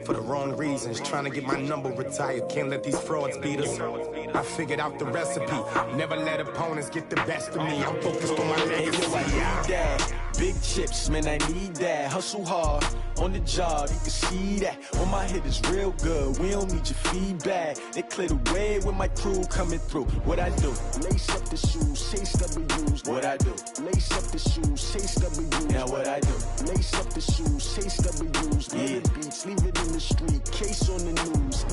for the wrong reasons. Trying to get my number retired, can't let these frauds beat us. I figured out the recipe, never let opponents get the best of me. I'm focused on my legacy. Big chips, man, I need that. Hustle hard on the job, you can see that. On my hit is real good, we don't need your feedback. They clear the way with my crew coming through. What I do? Lace up the shoes, chase W's. What I do? Lace up the shoes, chase W's. Now what I do? Lace up the shoes, chase W's. Yeah. Beats, leave it in the street, case on the news.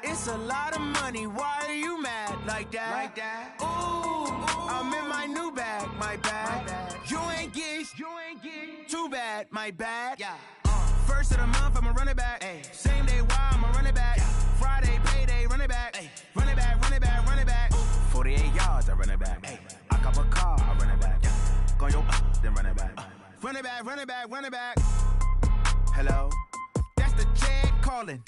It's a lot of money, why are you mad like that? Ooh, I'm in my new bag, my bad. You ain't get too bad, my bad. Yeah. First of the month, I'ma run it back. Ay. Same day, why I'ma run it back. Friday, payday, run it back. Ay. Run it back, run it back, run it back. 48 yards, I run it back. Ay. I cop a car, I run it back. Go yo, then run it back. Run it back, run it back, run it back. Hello? That's the Jag calling.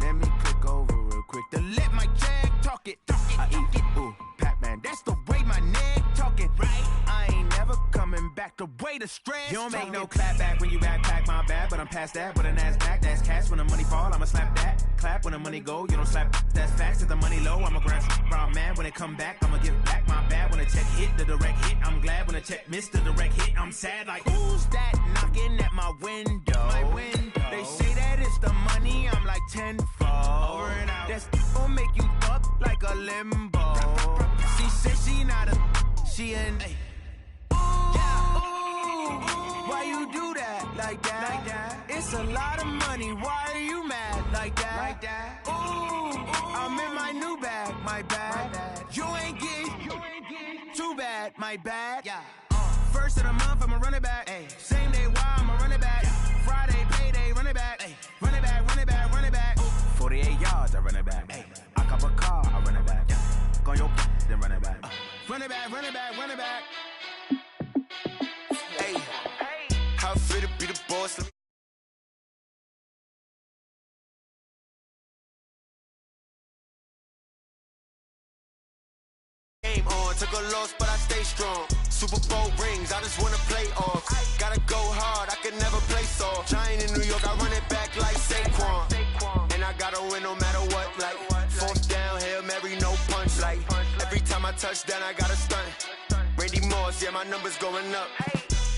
Let me click over real quick to let my Jag talk it. I eat it, ooh, Pac-Man. That's the way my neck talking. Right? I ain't never coming back the way the stress. You don't make no clap back when you backpack, my bad, but I'm past that. With a NASDAQ, that's cash. When the money fall, I'ma slap that. Clap when the money go, you don't slap. That's facts. If the money low, I'ma grab brown man. When it come back, I'ma give back my bad. When the check hit, the direct hit. I'm glad when the check missed the direct hit. I'm sad like, who's that knocking at my window? My window. They say that it's the money, I'm like tenfold. Over and out. That's gon' make you up like a limbo. She said she not a, she an. Ooh, why you do that like that? It's a lot of money, why are you mad like that? Ooh, I'm in my new bag, my bad. You ain't get too bad, my bad. Yeah. First of the month, I'ma run it back. Ay. Same day, why I'ma run it back. Friday, payday, run it back. Ay. Run it back, run it back, run it back. 48 yards, I run it back. Ay. I cop a car, I run it back. Go yo, then run it back. Run it back, run it back, run it back. Hey, how fit to be the boss? Game on, took a loss, but I stay strong. Super Bowl rings, I just wanna play off. Gotta go hard, I can never play soft. Giant in New York, I run it back like Saquon. And I gotta win no matter what, like fourth down, Hail Mary, no punch. Like every time I touch down, I gotta stunt. Randy Moss, yeah, my numbers going up.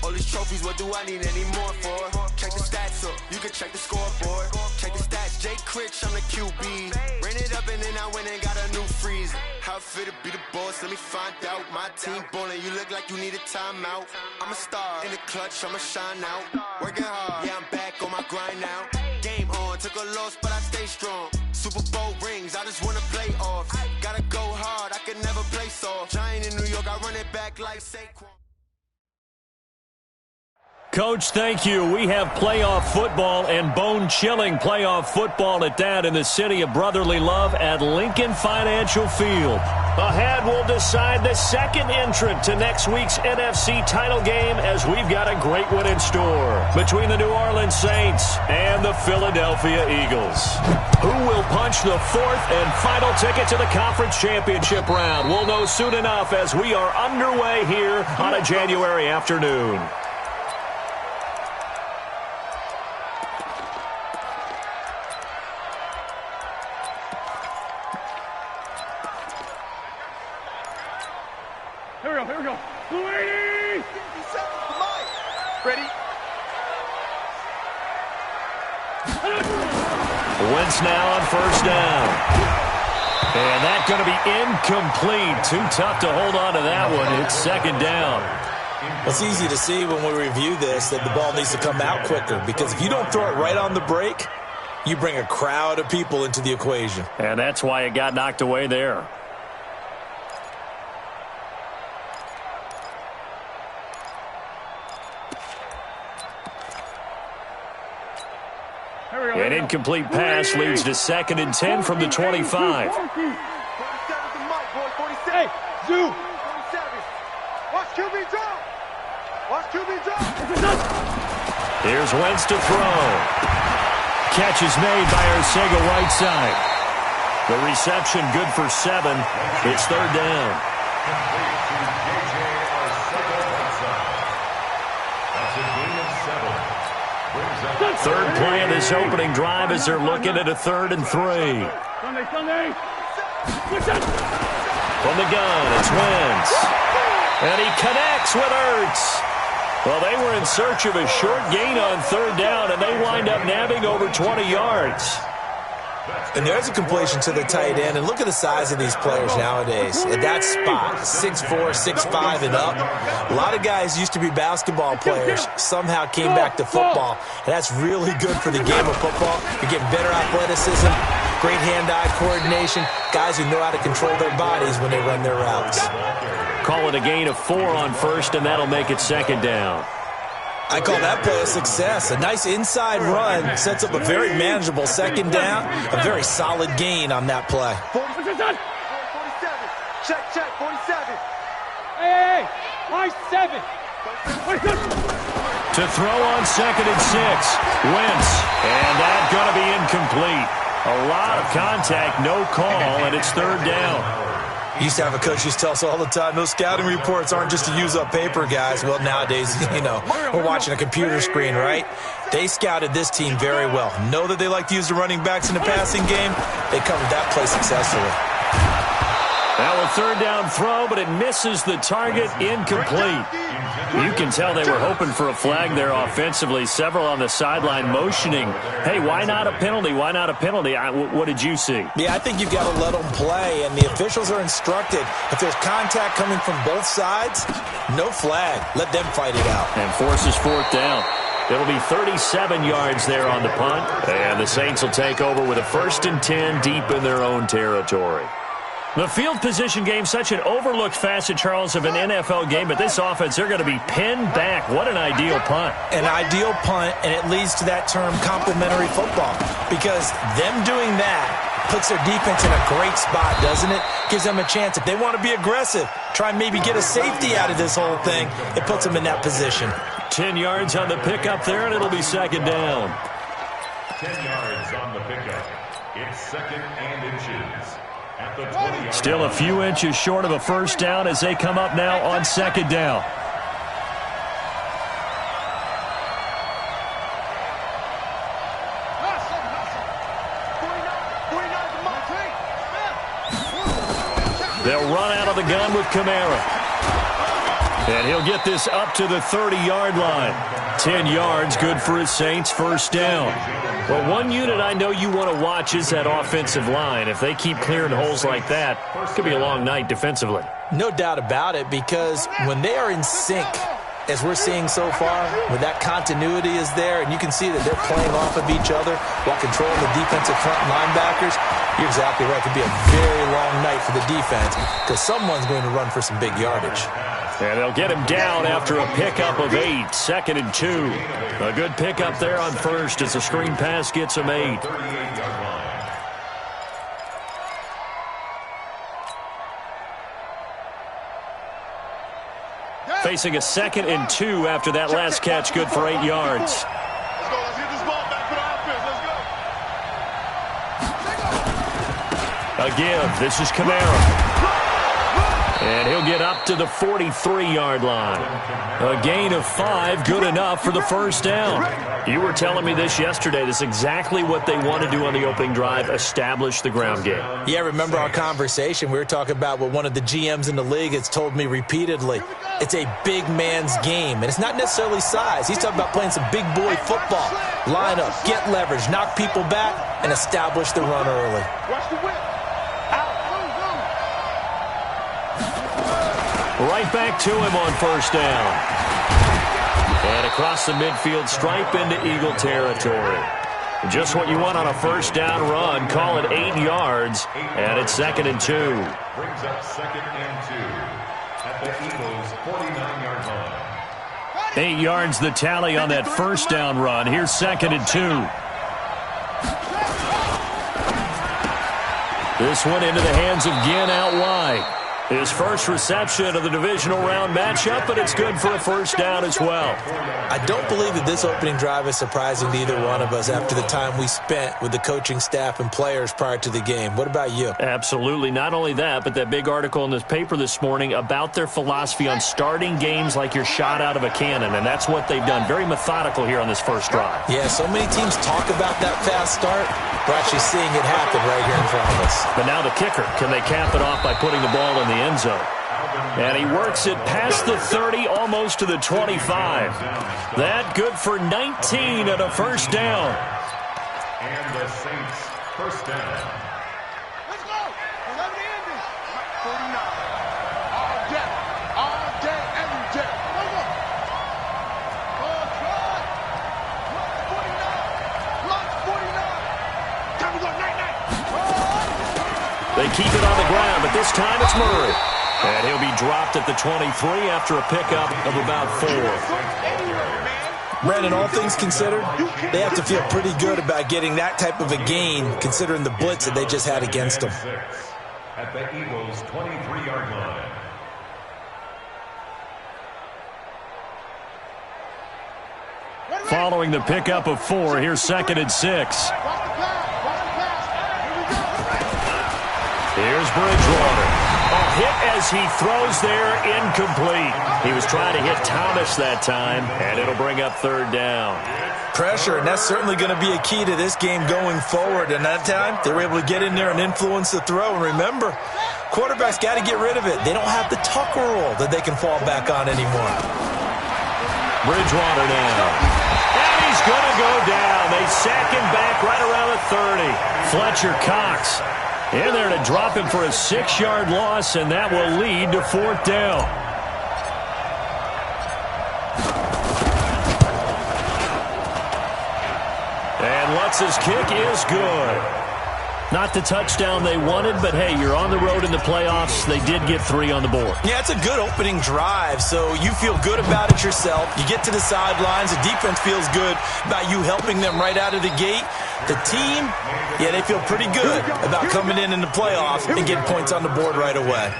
All these trophies, what do I need any more for? Check the stats up, you can check the scoreboard. Check the stats, Jay Critch, I'm the QB. Ran it up and then I went and got a new freeze. How fit to be the boss, let me find out. My team ballin', you look like you need a timeout. I'm a star, in the clutch, I'ma shine out. Working hard, yeah, I'm back on my grind now. Game on, took a loss, but I stay strong. Super Bowl rings, I just wanna play off. Gotta go hard, I can never play soft. Giant in New York, I run it back like Saquon. Coach, thank you. We have playoff football and bone-chilling playoff football at that in the city of brotherly love at Lincoln Financial Field. Ahead, we'll decide the second entrant to next week's NFC title game as we've got a great one in store between the New Orleans Saints and the Philadelphia Eagles. Who will punch the fourth and final ticket to the conference championship round? We'll know soon enough as we are underway here on a January afternoon. Here we go. Ready? Ready? Wentz now on first down. And that's going to be incomplete. Too tough to hold on to that one. It's second down. It's easy to see when we review this that the ball needs to come out quicker, because if you don't throw it right on the break, you bring a crowd of people into the equation. And that's why it got knocked away there. And in incomplete pass leads to 2nd and 10 from the 25. Hey, Zoo! Watch QB drop! Watch QB drop! Here's Wentz to throw. Catch is made by Arcega-Whiteside. The reception good for 7. It's 3rd down. Third play of this opening drive as they're looking at a 3rd and 3. Sunday! From the gun, it's Wentz. And he connects with Ertz. Well, they were in search of a short gain on 3rd down, and they wind up nabbing over 20 yards. And there's a completion to the tight end. And look at the size of these players nowadays. At that spot, 6'4", 6'5", and up. A lot of guys used to be basketball players, somehow came back to football. And that's really good for the game of football. You're getting better athleticism, great hand-eye coordination, guys who know how to control their bodies when they run their routes. Call it a gain of 4 on 1st, and that'll make it 2nd down. I call that play a success. A nice inside run sets up a very manageable 2nd down. A very solid gain on that play. 47. Check, 47. Hey, my 7. To throw on 2nd and 6. Wentz. And that's going to be incomplete. A lot of contact, no call, and it's 3rd down. Used to have a coach who used to tell us all the time, those scouting reports aren't just to use up paper, guys. Well, nowadays, we're watching a computer screen, right? They scouted this team very well. Know that they like to use the running backs in the passing game. They covered that play successfully. Now a 3rd down throw, but it misses the target, incomplete. You can tell they were hoping for a flag there offensively. Several on the sideline motioning, hey, why not a penalty? Why not a penalty? What did you see? Yeah, I think you've got to let them play, and the officials are instructed. If there's contact coming from both sides, no flag. Let them fight it out. And forces 4th down. It'll be 37 yards there on the punt, and the Saints will take over with a 1st and 10 deep in their own territory. The field position game, such an overlooked facet, Charles, of an NFL game, but this offense, they're going to be pinned back. What an ideal punt. An ideal punt, and it leads to that term complementary football, because them doing that puts their defense in a great spot, doesn't it? Gives them a chance. If they want to be aggressive, try and maybe get a safety out of this whole thing, it puts them in that position. 10 yards on the pickup there, and it'll be 2nd down. 10 yards on the pickup. It's 2nd and inches. Still a few inches short of a 1st down as they come up now on 2nd down. They'll run out of the gun with Kamara. And he'll get this up to the 30-yard line. 10 yards, good for his Saints, 1st down. Well, one unit I know you want to watch is that offensive line. If they keep clearing holes like that, it could be a long night defensively. No doubt about it, because when they are in sync, as we're seeing so far, when that continuity is there, and you can see that they're playing off of each other while controlling the defensive front linebackers, you're exactly right. It could be a very long night for the defense, because someone's going to run for some big yardage. And they'll get him down after a pickup of 8, 2nd and 2. A good pickup there on 1st as the screen pass gets him 8. Facing a 2nd and 2 after that last catch, good for 8 yards. Let's get this ball back for the offense. Let's go. A give. This is Kamara. And he'll get up to the 43-yard line. A gain of 5, good enough for the 1st down. You were telling me this yesterday. This is exactly what they want to do on the opening drive, establish the ground game. Yeah, remember our conversation? We were talking about what one of the GMs in the league has told me repeatedly. It's a big man's game, and it's not necessarily size. He's talking about playing some big boy football. Line up, get leverage, knock people back, and establish the run early. Watch the whip. Right back to him on 1st down. And across the midfield stripe into Eagle territory. Just what you want on a 1st down run. Call it 8 yards, and it's 2nd and 2. Brings up 2nd and 2 at the Eagles' 49-yard line. 8 yards the tally on that 1st down run. Here's 2nd and 2. This one into the hands of Ginn out wide. His first reception of the divisional round matchup, but it's good for a first down as well. I don't believe that this opening drive is surprising to either one of us after the time we spent with the coaching staff and players prior to the game. What about you? Absolutely. Not only that, but that big article in this paper this morning about their philosophy on starting games like you're shot out of a cannon, and that's what they've done. Very methodical here on this first drive. Yeah, so many teams talk about that fast start. We're actually seeing it happen right here in front of us. But now the kicker. Can they cap it off by putting the ball in the end zone? And he works it past the 30, almost to the 25. That good for 19 and a first down. And the Saints first down. Let's go. 11 ending. 49. All day. All day, every day. Let's go. Oh, God. Lunch 49. Lunch 49. Time to go night-night. They keep it on the ground, but this time it's Murray. And he'll be dropped at the 23 after a pickup of about 4. Brandon, all things considered, they have to feel pretty good about getting that type of a gain considering the blitz that they just had against them. At the Eagles' 23-yard line. Following the pickup of 4, here's 2nd and 6. Here's Bridgewater. A hit as he throws there, incomplete. He was trying to hit Thomas that time, and it'll bring up 3rd down. Pressure, and that's certainly going to be a key to this game going forward. And that time, they were able to get in there and influence the throw. And remember, quarterbacks got to get rid of it. They don't have the Tucker rule that they can fall back on anymore. Bridgewater now. And he's going to go down. They sack him back right around the 30. Fletcher Cox in there to drop him for a 6-yard loss, and that will lead to 4th down. And Lutz's kick is good. Not the touchdown they wanted, but hey, you're on the road in the playoffs. They did get 3 on the board. Yeah, it's a good opening drive, so you feel good about it yourself. You get to the sidelines. The defense feels good about you helping them right out of the gate. The team, yeah, they feel pretty good about coming in the playoffs and getting points on the board right away.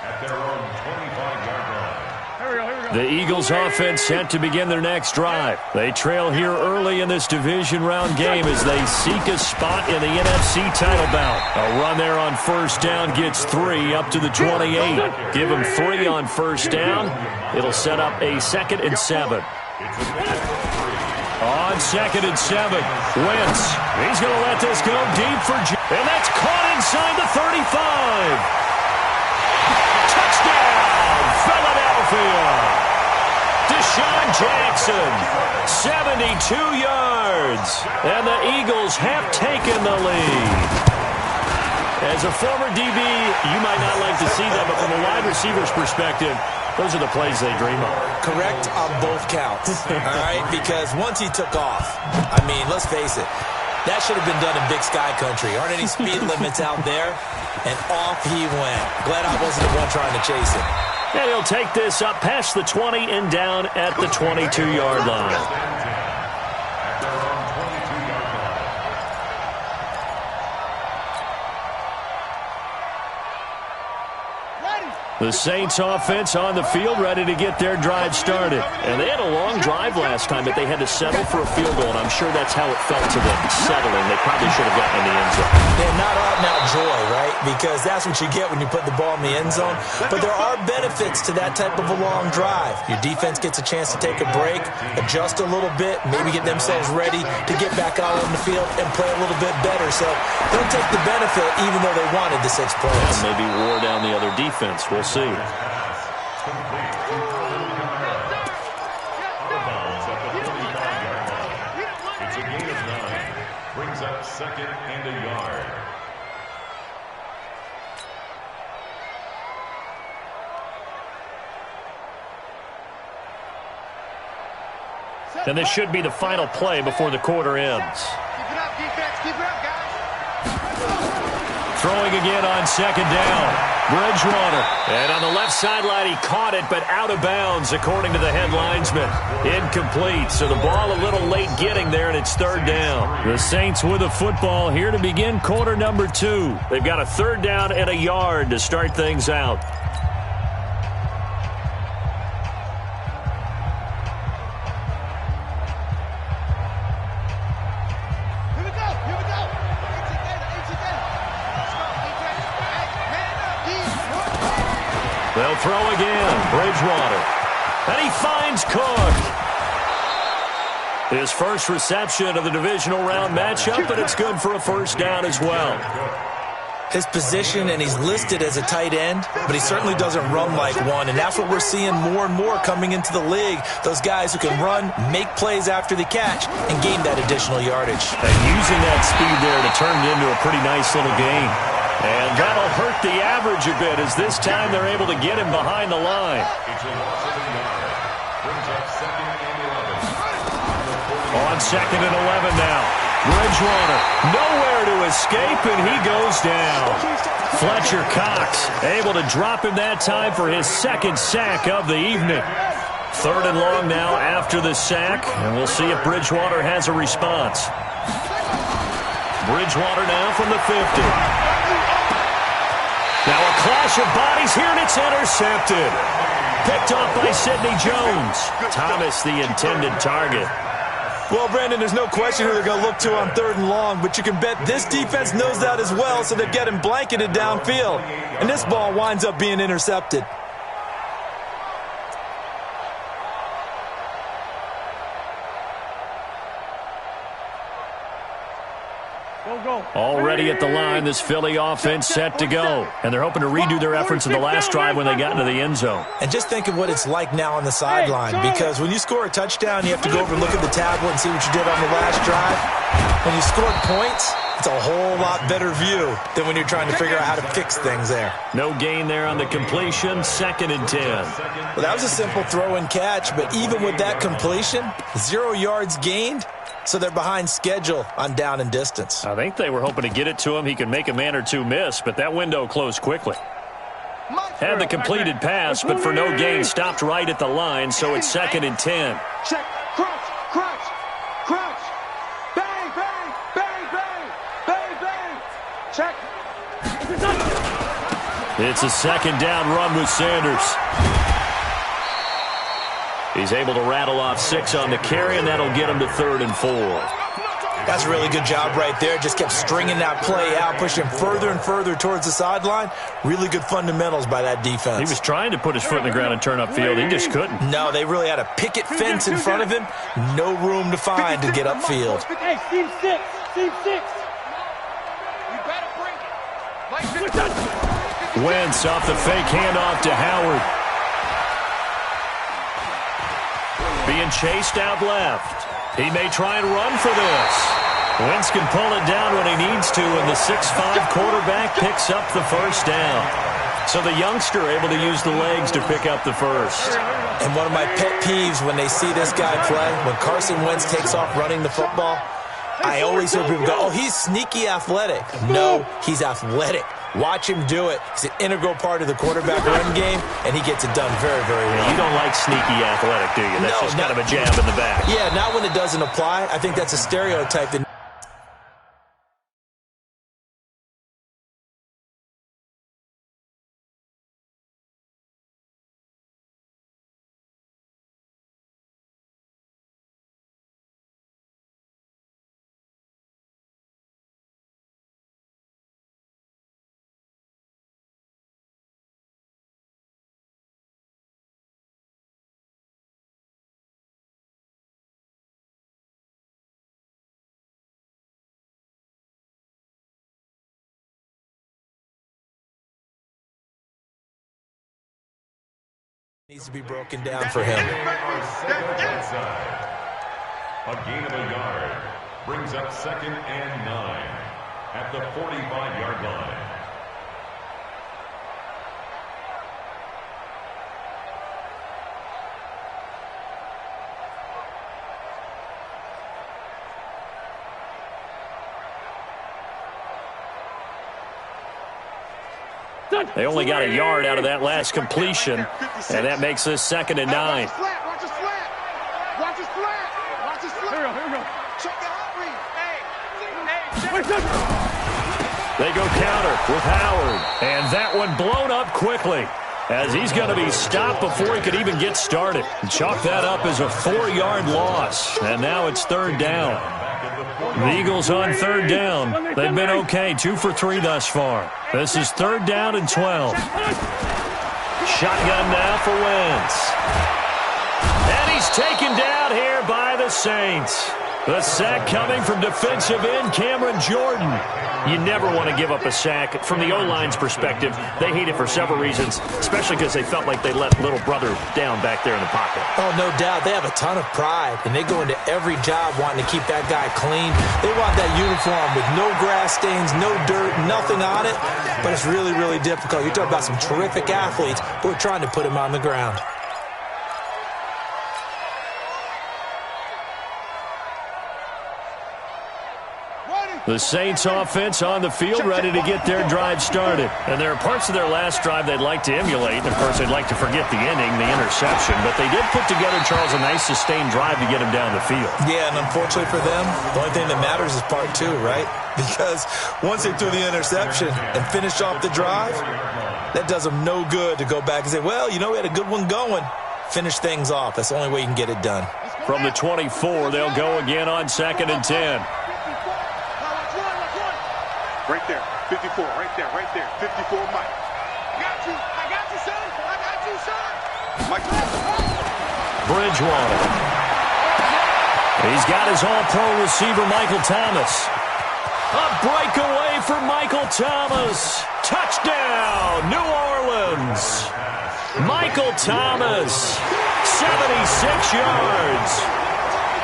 At their own 25-yard line. The Eagles offense set to begin their next drive. They trail here early in this division round game as they seek a spot in the NFC title bout. A run there on 1st down gets 3 up to the 28. Give them 3 on 1st down. It'll set up a 2nd and 7. On 2nd and 7, Wentz. He's going to let this go deep for and that's caught inside the 35. Touchdown, Philadelphia. Deshaun Jackson, 72 yards. And the Eagles have taken the lead. As a former DB, you might not like to see that, but from a wide receiver's perspective, those are the plays they dream of. Correct on both counts, all right? Because once he took off, I mean, let's face it, that should have been done in Big Sky Country. Aren't any speed limits out there? And off he went. Glad I wasn't the one trying to chase him. And he'll take this up past the 20 and down at the 22-yard line. The Saints offense on the field ready to get their drive started. And they had a long drive last time, but they had to settle for a field goal, and I'm sure that's how it felt to them, settling. They probably should have gotten in the end zone. They're not out-and-out joy, right? Because that's what you get when you put the ball in the end zone. But there are benefits to that type of a long drive. Your defense gets a chance to take a break, adjust a little bit, maybe get themselves ready to get back out on the field and play a little bit better. So they'll take the benefit even though they wanted the 6 points. And maybe wore down the other defense. We'll see. It's a gain of 9. Brings up 2nd and a yard. And this should be the final play before the quarter ends. Keep it up, defense. Keep it up, guys. Throwing again on 2nd down. Bridgewater. And on the left sideline, he caught it, but out of bounds, according to the head linesman. Incomplete. So the ball a little late getting there, and it's third down. The Saints with the football here to begin quarter number 2. They've got a third down and a yard to start things out. They'll throw again. Bridgewater. And he finds Cook. His first reception of the divisional round matchup, and it's good for a first down as well. His position, and he's listed as a tight end, but he certainly doesn't run like one, and that's what we're seeing more and more coming into the league. Those guys who can run, make plays after the catch, and gain that additional yardage. And using that speed there to turn it into a pretty nice little gain. And that'll hurt the average a bit as this time they're able to get him behind the line. It's a loss of a yard. Brings up second and 11. On second and 11 now. Bridgewater nowhere to escape, and he goes down. Fletcher Cox able to drop him that time for his second sack of the evening. Third and long now after the sack, and we'll see if Bridgewater has a response. Bridgewater now from the 50. Now a clash of bodies here, and it's intercepted. Picked off by Sidney Jones. Thomas, the intended target. Well, Brandon, there's no question who they're going to look to on third and long, but you can bet this defense knows that as well, so they're getting blanketed downfield. And this ball winds up being intercepted. Already at the line, this Philly offense set to go. And they're hoping to redo their efforts in the last drive when they got into the end zone. And just think of what it's like now on the sideline, because when you score a touchdown, you have to go over and look at the tablet and see what you did on the last drive. When you scored points, it's a whole lot better view than when you're trying to figure out how to fix things there. No gain there on the completion, 2nd and 10. Well, that was a simple throw and catch, but even with that completion, 0 yards gained. So they're behind schedule on down and distance. I think they were hoping to get it to him. He could make a man or two miss, but that window closed quickly. Had the completed pass, but for no gain, stopped right at the line, so it's 2nd and 10. Check, crouch, crouch, crouch. Bang, bang, bang, bang, bang, bang. Check. It's a 2nd down run with Sanders. He's able to rattle off 6 on the carry, and that'll get him to 3rd and 4. That's a really good job right there. Just kept stringing that play out, pushing further and further towards the sideline. Really good fundamentals by that defense. He was trying to put his foot in the ground and turn upfield. He just couldn't. No, they really had a picket fence in front of him. No room to find to get upfield. Hey, Team 6. Team 6. You better bring it. Wentz off the fake handoff to Howard. Being chased out left. He may try and run for this. Wentz can pull it down when he needs to, and the 6'5" quarterback picks up the first down. So the youngster able to use the legs to pick up the first. And one of my pet peeves when they see this guy play, when Carson Wentz takes off running the football, I always hear people go, oh, he's sneaky athletic. No, he's athletic. Watch him do it. It's an integral part of the quarterback run game, and he gets it done very, very well. You don't like sneaky athletic, do you? That's just kind of a jab in the back. Yeah, not when it doesn't apply. I think that's a stereotype that needs to be broken down for him. A gain of a yard brings up 2nd and 9 at the 45-yard line. They only got a yard out of that last completion, and that makes this 2nd and 9. Watch his flat. Watch his flat. Watch his flat. Here we go. Check the hot read. They go counter with Howard, and that one blown up quickly as he's going to be stopped before he could even get started. Chalk that up as a 4-yard loss, and now it's 3rd down. The Eagles on 3rd down. They've been okay, 2 for 3 thus far. This is 3rd down and 12. Shotgun now for Wentz. And he's taken down here by the Saints. The sack coming from defensive end Cameron Jordan. You never want to give up a sack. From the O-line's perspective, they hate it for several reasons, especially because they felt like they let little brother down back there in the pocket. Oh, no doubt. They have a ton of pride, and they go into every job wanting to keep that guy clean. They want that uniform with no grass stains, no dirt, nothing on it, but it's really, really difficult. You're talking about some terrific athletes who are trying to put him on the ground. The Saints offense on the field ready to get their drive started. And there are parts of their last drive they'd like to emulate. And, of course, they'd like to forget the ending, the interception. But they did put together, Charles, a nice sustained drive to get them down the field. Yeah, and unfortunately for them, the only thing that matters is part 2, right? Because once they threw the interception and finished off the drive, that does them no good to go back and say, well, you know, we had a good one going. Finish things off. That's the only way you can get it done. From the 24, they'll go again on 2nd and 10. Right there, 54, right there, 54, Mike. I got you, son. Mike. Bridgewater. He's got his all-pro receiver, Michael Thomas. A breakaway for Michael Thomas. Touchdown, New Orleans. Michael Thomas, 76 yards.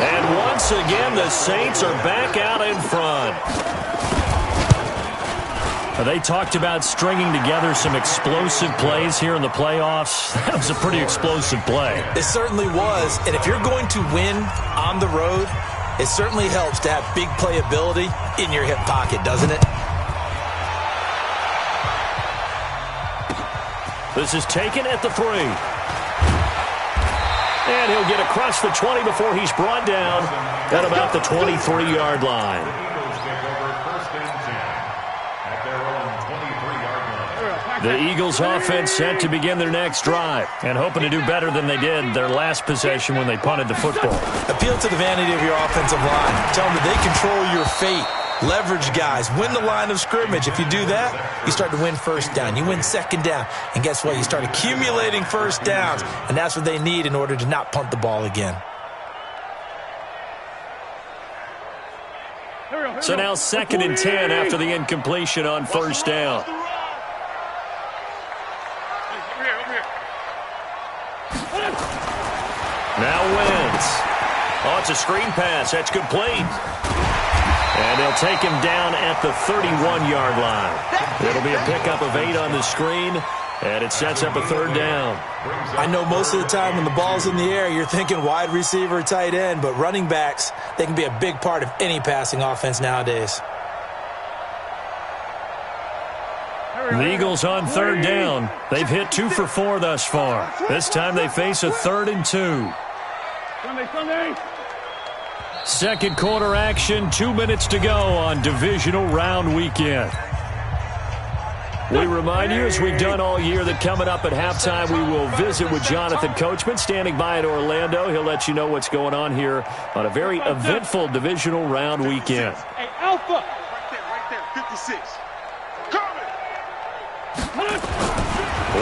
And once again, the Saints are back out in front. They talked about stringing together some explosive plays here in the playoffs. That was a pretty explosive play. It certainly was. And if you're going to win on the road, it certainly helps to have big playability in your hip pocket, doesn't it? This is taken at the 3. And he'll get across the 20 before he's brought down at about the 23-yard line. The Eagles offense set to begin their next drive and hoping to do better than they did their last possession when they punted the football. Appeal to the vanity of your offensive line. Tell them that they control your fate. Leverage guys. Win the line of scrimmage. If you do that, you start to win 1st down. You win 2nd down. And guess what? You start accumulating 1st downs. And that's what they need in order to not punt the ball again. So now 2nd and 10 after the incompletion on 1st down. Now Wentz. Oh, it's a screen pass. That's complete. And they'll take him down at the 31-yard line. It'll be a pickup of 8 on the screen, and it sets up a 3rd down. I know most of the time when the ball's in the air, you're thinking wide receiver, tight end, but running backs, they can be a big part of any passing offense nowadays. The Eagles on 3rd down. They've hit 2 for 4 thus far. This time they face a 3rd and 2. Second quarter action, 2 minutes to go on divisional round weekend. We remind you, as we've done all year, that coming up at halftime, we will visit with Jonathan Coachman, standing by in Orlando. He'll let you know what's going on here on a very eventful divisional round weekend. Hey, Alpha! Right there, 56.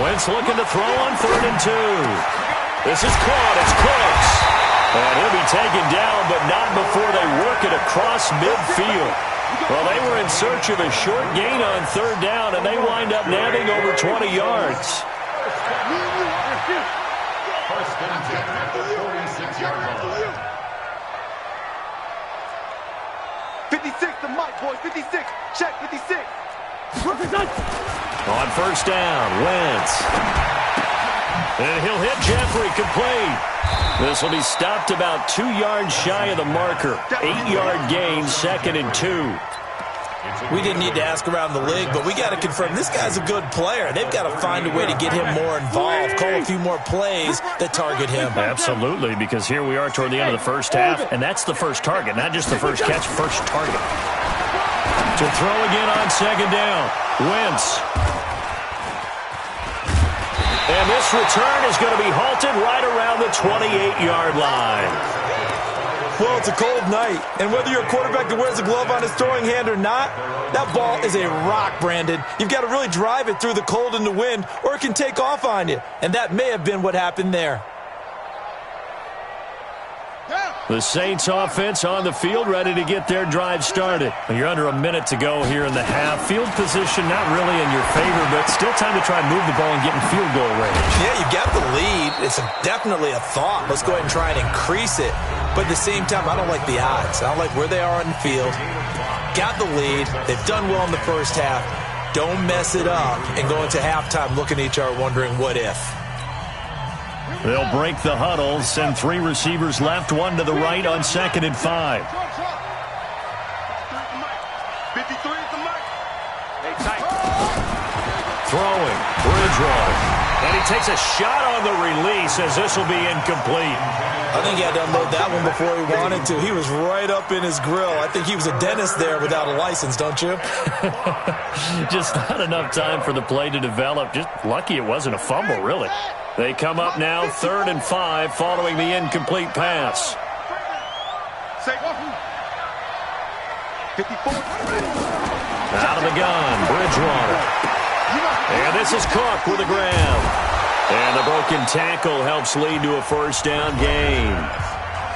Wentz looking to throw on 3rd and 2. This is caught. It's close. And he'll be taken down, but not before they work it across midfield. Well, they were in search of a short gain on 3rd down, and they wind up nabbing over 20 yards. First and 10 at the 46-yard line. 56, the mic, boys. 56. Check, 56. On 1st down, Wentz. And he'll hit Jeffrey, complete. This will be stopped about 2 yards shy of the marker. 8-yard gain, 2nd and 2. We didn't need to ask around the league, but we got to confirm this guy's a good player. They've got to find a way to get him more involved, call a few more plays that target him. Absolutely, because here we are toward the end of the first half, and that's the first target, not just the first catch, first target. To throw again on second down. Wentz. And this return is going to be halted right around the 28-yard line. Well, it's a cold night, and whether you're a quarterback that wears a glove on his throwing hand or not, that ball is a rock, Brandon. You've got to really drive it through the cold and the wind, or it can take off on you. And that may have been what happened there. The Saints offense on the field, ready to get their drive started. You're under a minute to go here in the half. Field position not really in your favor, but still time to try and move the ball and get in field goal range. Yeah, you got the lead. It's definitely a thought. Let's go ahead and try and increase it. But at the same time, I don't like the odds. I don't like where they are on the field. Got the lead. They've done well in the first half. Don't mess it up and go into halftime looking at each other wondering what if. They'll break the huddle, send 3 receivers left, 1 to the right on 2nd and 5. Throwing, Bridgewater. And he takes a shot on the release as this will be incomplete. I think he had to unload that one before he wanted to. He was right up in his grill. I think he was a dentist there without a license, don't you? Just not enough time for the play to develop. Just lucky it wasn't a fumble, really. They come up now 3rd and 5 following the incomplete pass. Out of the gun, Bridgewater. And this is Cook with a grab. And the broken tackle helps lead to a first down gain.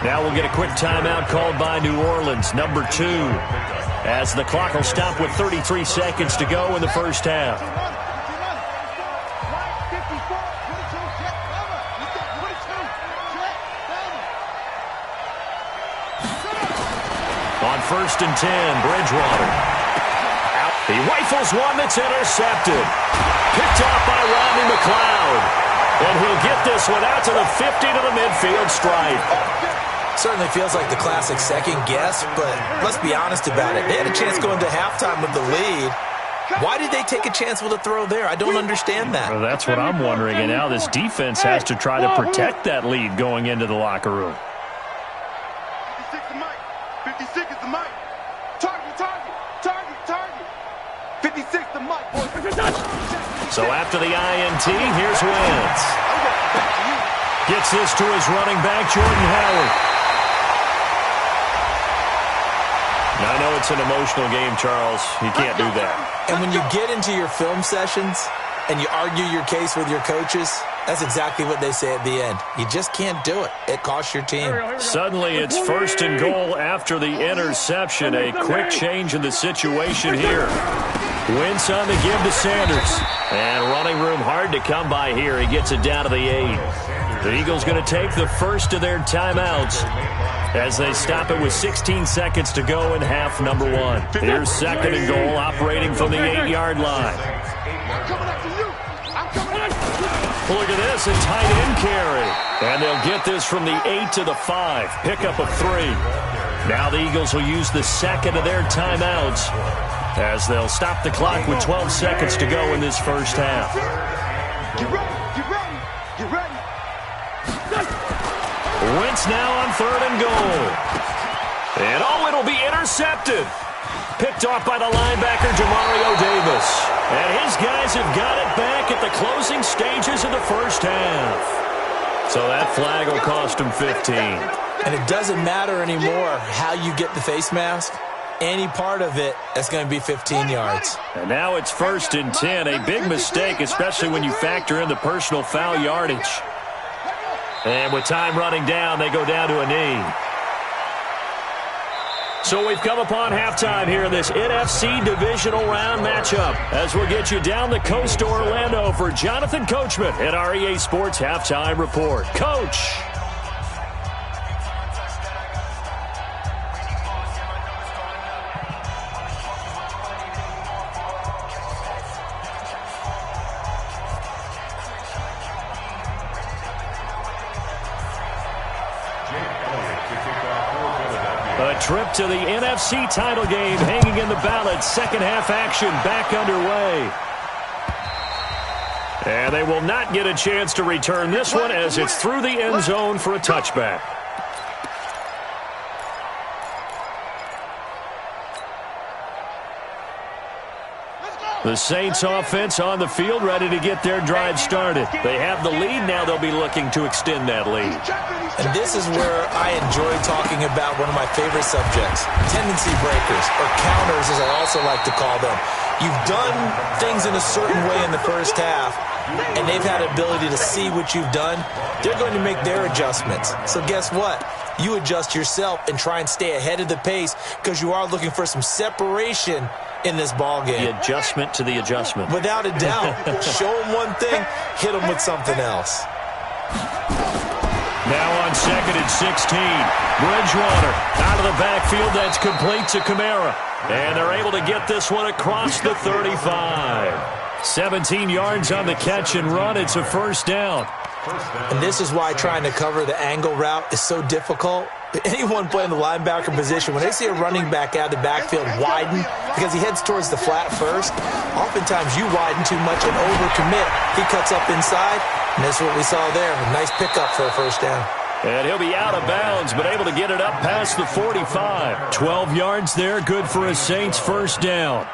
Now we'll get a quick timeout called by New Orleans, number 2, as the clock will stop with 33 seconds to go in the first half. On 1st and 10, Bridgewater. He rifles one that's intercepted. Picked off by Rodney McLeod. And he'll get this one out to the 50 to the midfield stripe. Certainly feels like the classic second guess, but let's be honest about it. They had a chance going to halftime with the lead. Why did they take a chance with a throw there? I don't understand that. Well, that's what I'm wondering. And now this defense has to try to protect that lead going into the locker room. 56 is the mic. Target. 56 the mic, boy. So after the INT, here's Wentz. Gets this to his running back, Jordan Howard. Now, I know it's an emotional game, Charles. You can't do that. And when you get into your film sessions and you argue your case with your coaches, that's exactly what they say at the end. You just can't do it. It costs your team. Suddenly, it's 1st and goal after the interception. A quick change in the situation here. Wentz on the give to Sanders. And running room hard to come by here. He gets it down to the 8. The Eagles going to take the first of their timeouts as they stop it with 16 seconds to go in half number 1. Here's 2nd and goal operating from the 8-yard line. Look at this, a tight end carry. And they'll get this from the 8 to the 5. Pickup of 3. Now the Eagles will use the second of their timeouts as they'll stop the clock with 12 seconds to go in this first half. Get ready. Wentz now on 3rd and goal. And it'll be intercepted. Picked off by the linebacker, Jamario Davis. And his guys have got it back at the closing stages of the first half. So that flag will cost him 15. And it doesn't matter anymore how you get the face mask. Any part of it, that's going to be 15 yards. And now it's 1st and 10. A big mistake, especially when you factor in the personal foul yardage. And with time running down, they go down to a knee. So we've come upon halftime here in this NFC divisional round matchup as we'll get you down the coast to Orlando for Jonathan Coachman at our EA Sports Halftime Report. Coach. A trip to the NFC title game hanging in the balance. Second half action back underway. And they will not get a chance to return this one as it's through the end zone for a touchback. The Saints offense on the field, ready to get their drive started. They have the lead. Now they'll be looking to extend that lead. And this is where I enjoy talking about one of my favorite subjects, tendency breakers, or counters as I also like to call them. You've done things in a certain way in the first half, and they've had an ability to see what you've done. They're going to make their adjustments. So guess what? You adjust yourself and try and stay ahead of the pace because you are looking for some separation in this ball game. The adjustment to the adjustment. Without a doubt. Show them one thing, hit them with something else. Now on 2nd and 16. Bridgewater out of the backfield. That's complete to Kamara. And they're able to get this one across the 35. 17 yards on the catch and run. It's a first down. And this is why trying to cover the angle route is so difficult. Anyone playing the linebacker position, when they see a running back out of the backfield widen because he heads towards the flat first, oftentimes you widen too much and overcommit. He cuts up inside, and that's what we saw there. A nice pickup for a first down. And he'll be out of bounds, but able to get it up past the 45. 12 yards there, good for a Saints first down.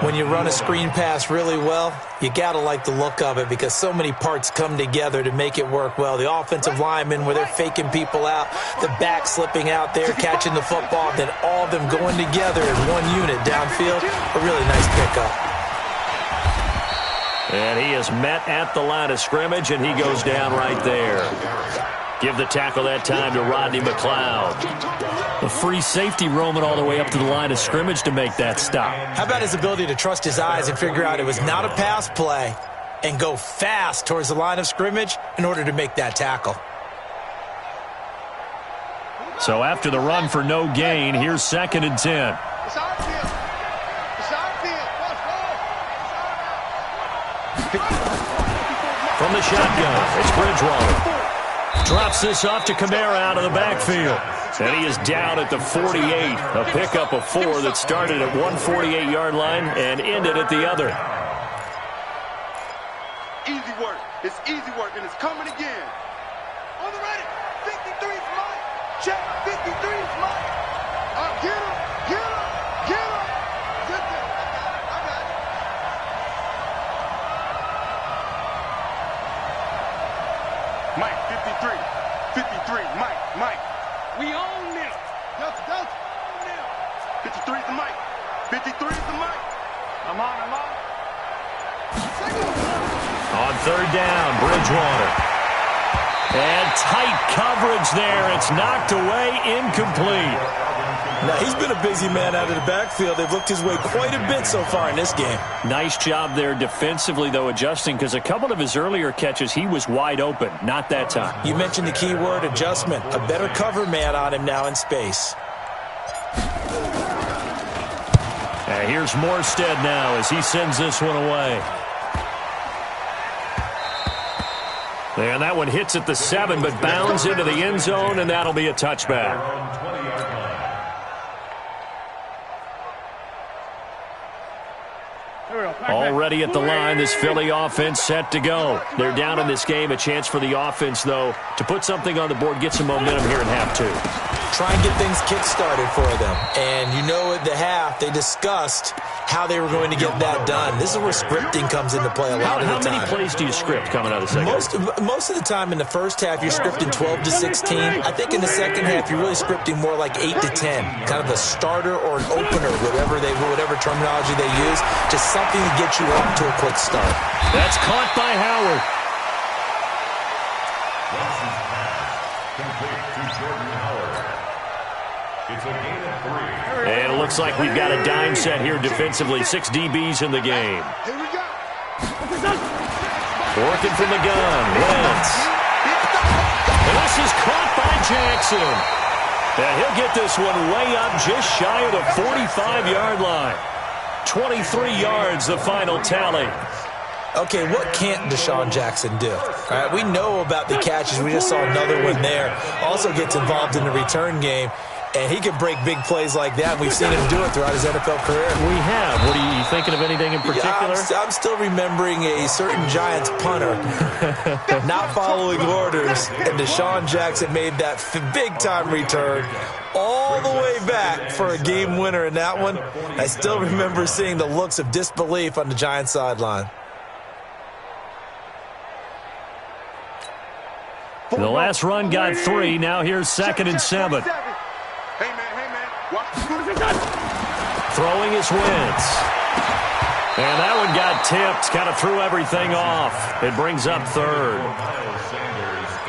When you run a screen pass really well, you got to like the look of it because so many parts come together to make it work well. The offensive linemen where they're faking people out, the back slipping out there, catching the football, then all of them going together as one unit downfield. A really nice pickup. And he is met at the line of scrimmage, and he goes down right there. Give the tackle that time to Rodney McLeod. A free safety roaming all the way up to the line of scrimmage to make that stop. How about his ability to trust his eyes and figure out it was not a pass play and go fast towards the line of scrimmage in order to make that tackle. So after the run for no gain, here's 2nd and 10. From the shotgun, it's Bridgewater. Drops this off to Kamara out of the backfield. And he is down at the 48. A pickup of 4 that started at one 48-yard line and ended at the other. Easy work. It's easy work, and it's coming again. On the ready. 53's mine. Check. 53's mine. Get him. Get him. Get him. Get him. I got it. Mike, 53. 53. Mike. We own this. Delta. 53's the Mike. 53's the Mike. I'm on. On 3rd down, Bridgewater. And tight coverage there. It's knocked away, incomplete. Now, he's been a busy man out of the backfield. They've looked his way quite a bit so far in this game. Nice job there defensively, though, adjusting, because a couple of his earlier catches, he was wide open. Not that time. You mentioned the key word, adjustment. A better cover man on him now in space. And here's Morstead now as he sends this one away. And that one hits at the 7, but bounds into the end zone, and that'll be a touchback. Already at the line, this Philly offense set to go. They're down in this game. A chance for the offense, though, to put something on the board, get some momentum here in half 2. Try and get things kick-started for them. And you know at the half, they discussed how they were going to get that done. This is where scripting comes into play a lot of the time. How many plays do you script coming out of the second half? Most of the time in the first half, you're scripting 12 to 16. I think in the second half, you're really scripting more like 8 to 10. Kind of a starter or an opener, whatever terminology they use. Just something to get you off to a quick start. That's caught by Howard. And it looks like we've got a dime set here defensively. 6 DBs in the game. Here we go. Working from the gun. Wentz. And this is caught by Jackson. And he'll get this one way up just shy of the 45-yard line. 23 yards, the final tally. Okay, what can't Deshaun Jackson do? All right, we know about the catches. We just saw another one there. Also gets involved in the return game. And he can break big plays like that. We've seen him do it throughout his NFL career. We have. What are you thinking of anything in particular? Yeah, I'm still remembering a certain Giants punter not following orders, and Deshaun Jackson made that big-time return all the way back for a game winner in that one. I still remember seeing the looks of disbelief on the Giants sideline. The last run got 3. Now here's 2nd and 7. Hey, man. Watch. Throwing his Wentz. And that one got tipped. Kind of threw everything off. It brings up 3rd.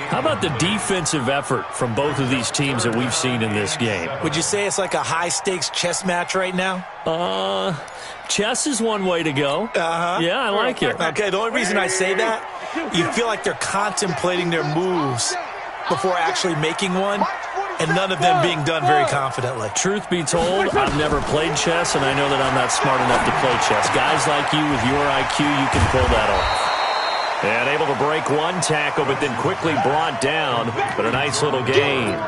How about the defensive effort from both of these teams that we've seen in this game? Would you say it's like a high-stakes chess match right now? Chess is one way to go. Yeah, I like it. Okay, the only reason I say that, you feel like they're contemplating their moves before actually making one, and none of them being done very confidently. Truth be told, I've never played chess, and I know that I'm not smart enough to play chess. Guys like you with your IQ, you can pull that off. And able to break one tackle, but then quickly brought down, but a nice little gain.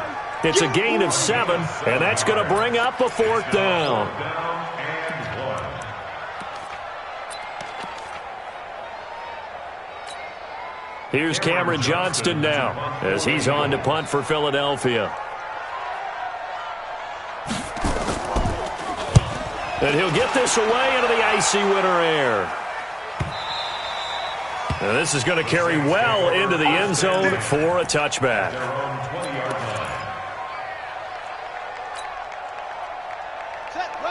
It's a gain of 7, and that's going to bring up a 4th down. Here's Cameron Johnston now, as he's on to punt for Philadelphia. And he'll get this away into the icy winter air. And this is going to carry well into the end zone for a touchback.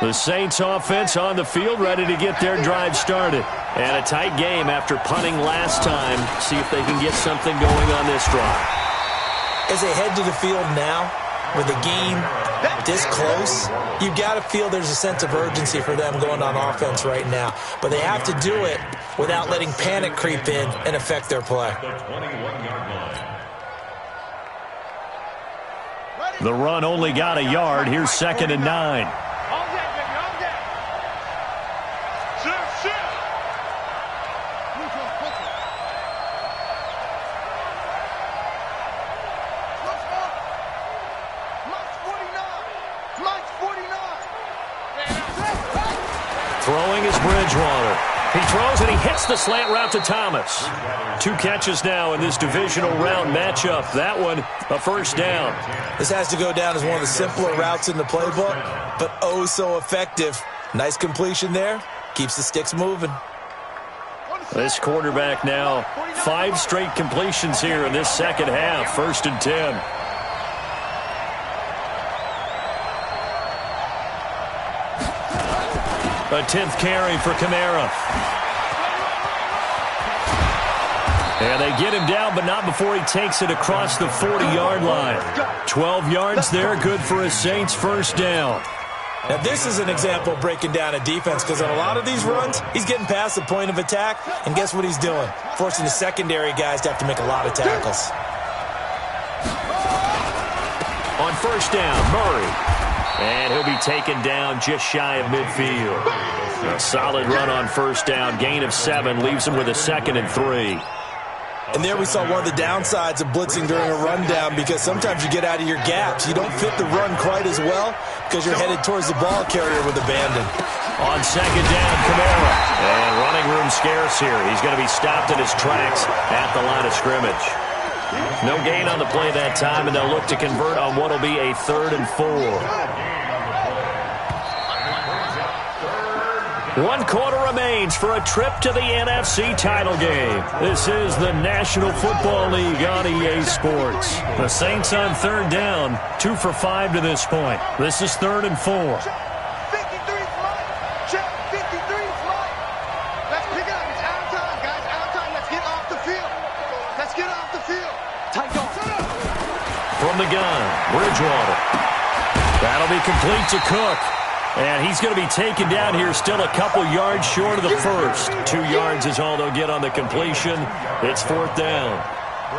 The Saints offense on the field, ready to get their drive started. And a tight game after punting last time. See if they can get something going on this drive. As they head to the field now, with the game this close, you've got to feel there's a sense of urgency for them going on offense right now. But they have to do it without letting panic creep in and affect their play. The run only got a yard. Here's 2nd and 9. Throwing is Bridgewater. He throws and he hits the slant route to Thomas. 2 catches now in this divisional round matchup. That one, a 1st down. This has to go down as one of the simpler routes in the playbook, but oh so effective. Nice completion there. Keeps the sticks moving. This quarterback now, 5 straight completions here in this second half. 1st and 10. A 10th carry for Kamara. And they get him down, but not before he takes it across the 40-yard line. 12 yards there, good for a Saints 1st down. Now, this is an example of breaking down a defense, because on a lot of these runs, he's getting past the point of attack, and guess what he's doing? Forcing the secondary guys to have to make a lot of tackles. On 1st down, Murray. And he'll be taken down just shy of midfield. A solid run on 1st down. Gain of 7 leaves him with a 2nd and 3. And there we saw one of the downsides of blitzing during a rundown, because sometimes you get out of your gaps. You don't fit the run quite as well because you're headed towards the ball carrier with abandon. On 2nd down, Kamara. And running room scarce here. He's going to be stopped in his tracks at the line of scrimmage. No gain on the play that time, and they'll look to convert on what will be a 3rd and 4. 1 quarter remains for a trip to the NFC title game. This is the National Football League on EA Sports. The Saints on 3rd down, 2 for 5 to this point. This is 3rd and 4. 53's mine. Check. 53's mine. Let's pick it up. It's out of time, guys. Out of time. Let's get off the field. Let's get off the field. Tight off. From the gun, Bridgewater. That'll be complete to Cook. And he's going to be taken down here, still a couple yards short of the 1st. 2 yards is all they'll get on the completion. It's 4th down.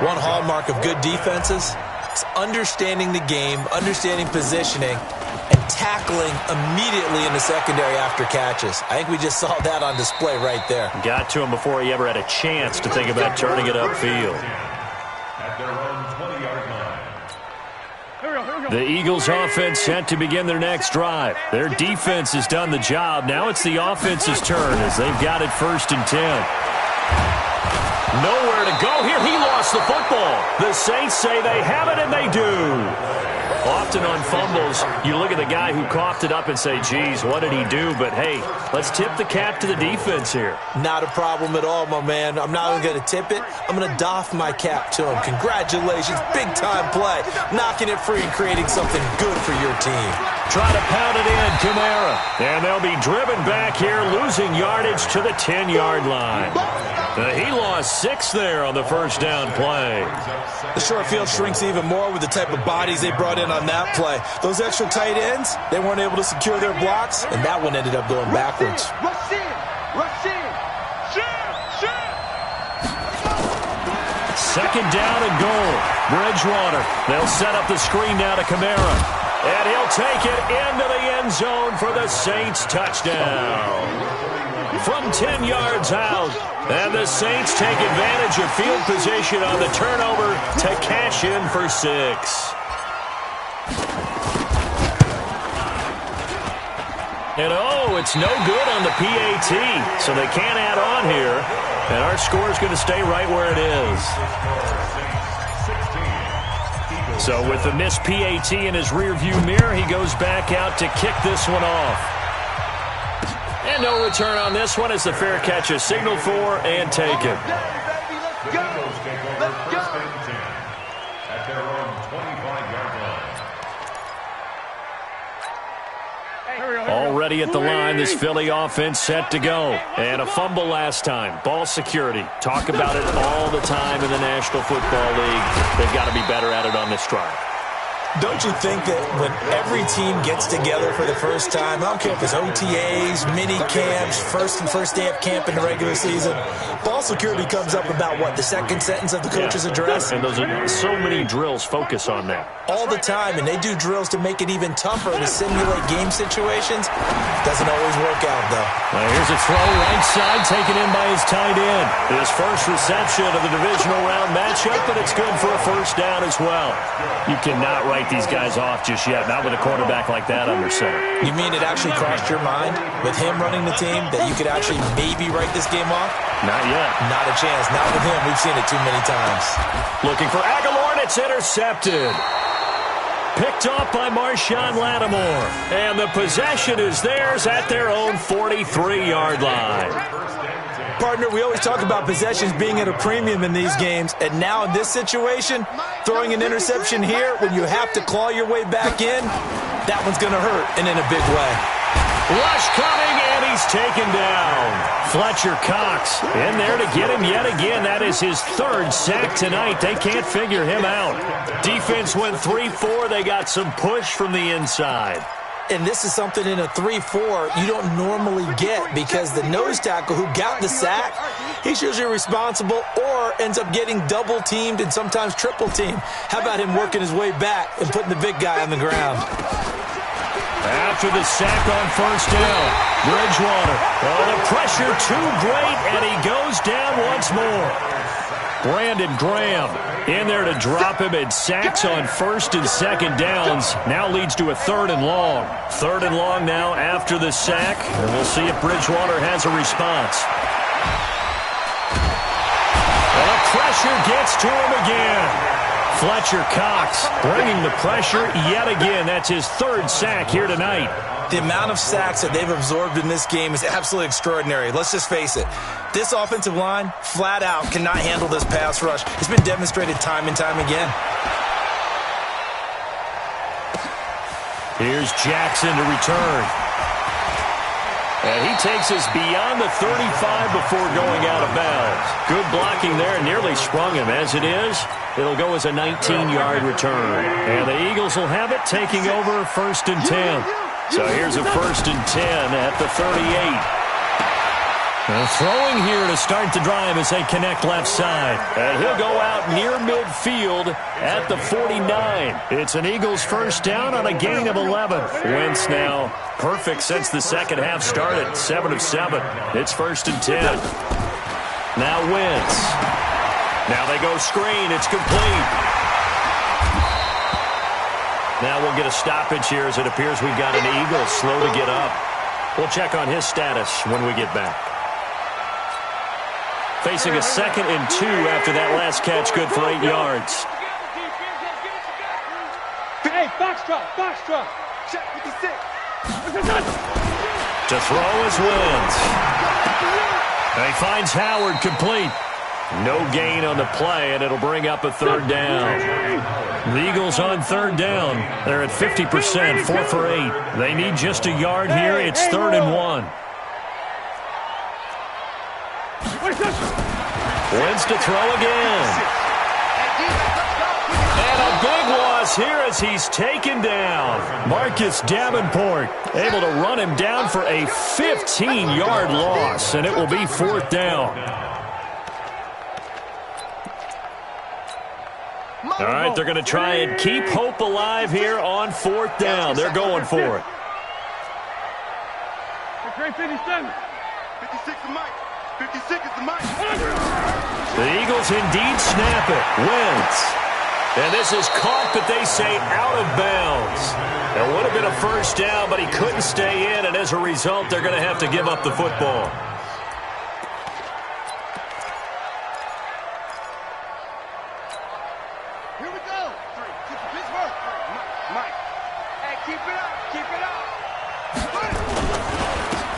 One hallmark of good defenses is understanding the game, understanding positioning, and tackling immediately in the secondary after catches. I think we just saw that on display right there. Got to him before he ever had a chance to think about turning it upfield. At their own 20-yard line. The Eagles offense set to begin their next drive. Their defense has done the job. Now it's the offense's turn as they've got it 1st and 10. Nowhere to go here. He lost the football. The Saints say they have it, and they do. Often on fumbles, you look at the guy who coughed it up and say, geez, what did he do? But, hey, let's tip the cap to the defense here. Not a problem at all, my man. I'm not even going to tip it. I'm going to doff my cap to him. Congratulations. Big-time play. Knocking it free and creating something good for your team. Try to pound it in, Kamara. And they'll be driven back here, losing yardage to the 10-yard line. He lost 6 there on the first down play. The short field shrinks even more with the type of bodies they brought in on that play. Those extra tight ends, they weren't able to secure their blocks, and that one ended up going backwards. Rush in. Second down and goal. Bridgewater. They'll set up the screen now to Kamara. And he'll take it into the end zone for the Saints touchdown. From 10 yards out. And the Saints take advantage of field position on the turnover to cash in for 6. And it's no good on the PAT, so they can't add on here. And our score is going to stay right where it is. So with the missed PAT in his rearview mirror, he goes back out to kick this one off. And no return on this one as the fair catch is signaled for and taken. Already at the line, this Philly offense set to go. And a fumble last time. Ball security. Talk about it all the time in the National Football League. They've got to be better at it on this drive. Don't you think that when every team gets together for the first time, I don't care if it's OTAs, mini camps, first day of camp in the regular season, ball security comes up about what, the second sentence of the coach's address? And those are so many drills focus on that. All the time, and they do drills to make it even tougher to simulate game situations. Doesn't always work out, though. Well, here's a throw right side taken in by his tight end. His first reception of the divisional round matchup, but it's good for a first down as well. You cannot write these guys off just yet, not with a quarterback like that under center. You mean it actually crossed your mind with him running the team that you could actually maybe write this game off? Not yet. Not a chance. Not with him. We've seen it too many times. Looking for Aguilar, and it's intercepted. Picked off by Marshawn Lattimore. And the possession is theirs at their own 43-yard line. Partner, we always talk about possessions being at a premium in these games, and now in this situation, throwing an interception here when you have to claw your way back in, that one's going to hurt, and in a big way. Rush coming, and he's taken down. Fletcher Cox in there to get him yet again. That is his 3rd sack tonight. They can't figure him out. Defense went 3-4. They got some push from the inside. And this is something in a 3-4 you don't normally get because the nose tackle who got the sack, he's usually responsible or ends up getting double-teamed and sometimes triple-teamed. How about him working his way back and putting the big guy on the ground? After the sack on first down, Bridgewater. Oh, the pressure too great, and he goes down once more. Brandon Graham in there to drop him, and sacks on first and second downs now leads to a 3rd and long. 3rd and long now after the sack, and we'll see if Bridgewater has a response. And the pressure gets to him again. Fletcher Cox bringing the pressure yet again. That's his 3rd sack here tonight. The amount of sacks that they've absorbed in this game is absolutely extraordinary. Let's just face it. This offensive line, flat out, cannot handle this pass rush. It's been demonstrated time and time again. Here's Jackson to return. And he takes us beyond the 35 before going out of bounds. Good blocking there, nearly sprung him. As it is, it'll go as a 19-yard return. And the Eagles will have it, taking over 1st and 10. So here's a 1st and 10 at the 38. Throwing here to start the drive as they connect left side. And he'll go out near midfield at the 49. It's an Eagles first down on a gain of 11. Wentz now perfect since the second half started. 7 of 7. It's 1st and 10. Now Wentz. Now they go screen. It's complete. Now we'll get a stoppage here as it appears we've got an Eagle slow to get up. We'll check on his status when we get back. Facing a 2nd and 2 after that last catch, good for 8 yards. Hey, box drop. Check 56. To throw is Wentz. And he finds Howard complete. No gain on the play, and it'll bring up a 3rd down. The Eagles on 3rd down. They're at 50%, 4 for 8. They need just a yard here. It's 3rd and 1. Wentz to throw again. And a big loss here as he's taken down. Marcus Davenport able to run him down for a 15-yard loss, and it will be 4th down. All right, they're going to try and keep hope alive here on 4th down. They're going for it. 57. 56 is Mike. 56 is the Mike. The Eagles indeed snap it. Wentz. And this is caught, but they say out of bounds. It would have been a 1st down, but he couldn't stay in, and as a result, they're going to have to give up the football.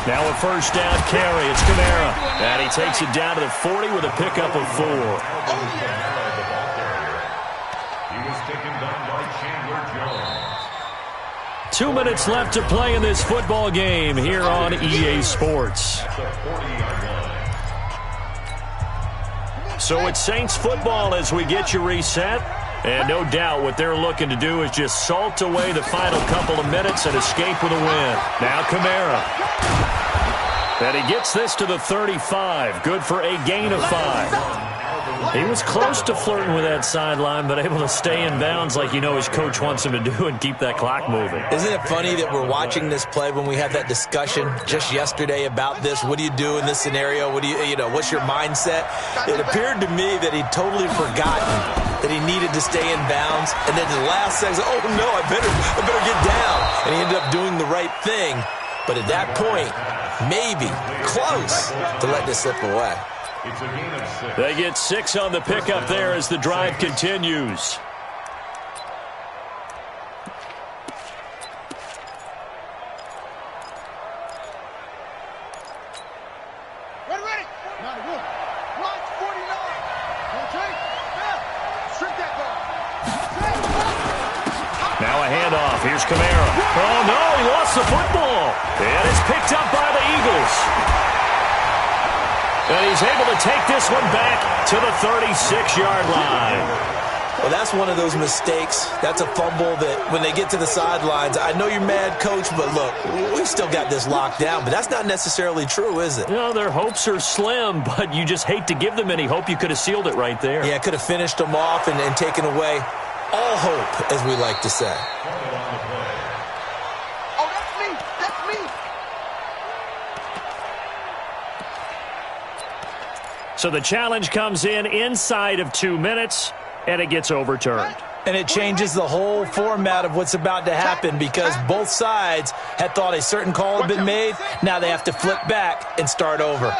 Now a 1st down carry. It's Kamara. And he takes it down to the 40 with a pickup of 4. He was taken down by Chandler Jones. 2 minutes left to play in this football game here on EA Sports. So it's Saints football as we get you reset. And no doubt what they're looking to do is just salt away the final couple of minutes and escape with a win. Now Kamara. And he gets this to the 35. Good for a gain of 5. He was close to flirting with that sideline, but able to stay in bounds like you know his coach wants him to do and keep that clock moving. Isn't it funny that we're watching this play when we had that discussion just yesterday about this? What do you do in this scenario? What do you know, what's your mindset? It appeared to me that he'd totally forgotten that he needed to stay in bounds, and then the last second, oh no, I better get down. And he ended up doing the right thing. But at that point, maybe close to let this slip away. It's a gain of 6. They get 6 on the pickup there as the drive continues. Ready. 91. Line 49. Shrink that ball. Now a handoff. Here's Kamara. Oh, no, he lost the football. And it's picked up by the Eagles. And he's able to take this one back to the 36-yard line. Well, that's one of those mistakes. That's a fumble that when they get to the sidelines, I know you're mad, Coach, but look, we've still got this locked down. But that's not necessarily true, is it? You know, their hopes are slim, but you just hate to give them any hope. You could have sealed it right there. Yeah, could have finished them off and taken away all hope, as we like to say. Oh, that's me. So the challenge comes in inside of 2 minutes, and it gets overturned. And it changes the whole format of what's about to happen because both sides had thought a certain call had been made. Now they have to flip back and start over.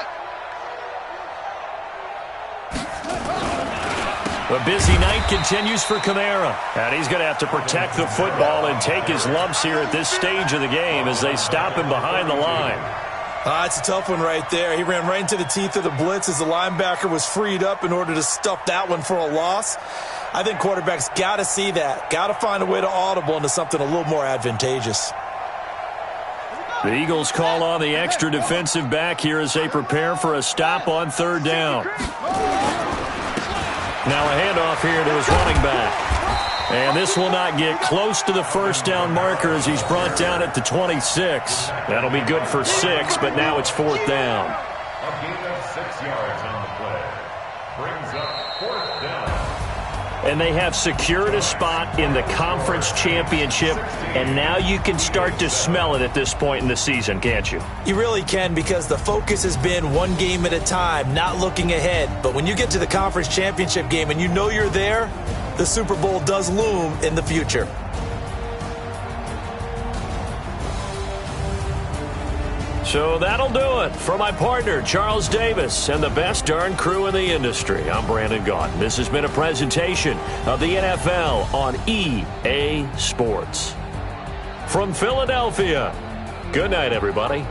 The busy night continues for Kamara. And he's going to have to protect the football and take his lumps here at this stage of the game as they stop him behind the line. It's a tough one right there. He ran right into the teeth of the blitz as the linebacker was freed up in order to stuff that one for a loss. I think quarterbacks got to see that. Got to find a way to audible into something a little more advantageouss. The Eagles call on the extra defensive back here as they prepare for a stop on 3rd down. Now a handoff here to his running back. And this will not get close to the 1st down marker as he's brought down at the 26. That'll be good for 6, but now it's 4th down. A gain of 6 yards on the play. Brings up 4th down. And they have secured a spot in the conference championship, and now you can start to smell it at this point in the season, can't you? You really can because the focus has been one game at a time, not looking ahead. But when you get to the conference championship game and you know you're there, the Super Bowl does loom in the future. So that'll do it. For my partner, Charles Davis, and the best darn crew in the industry, I'm Brandon Gaudin. This has been a presentation of the NFL on EA Sports. From Philadelphia, good night, everybody.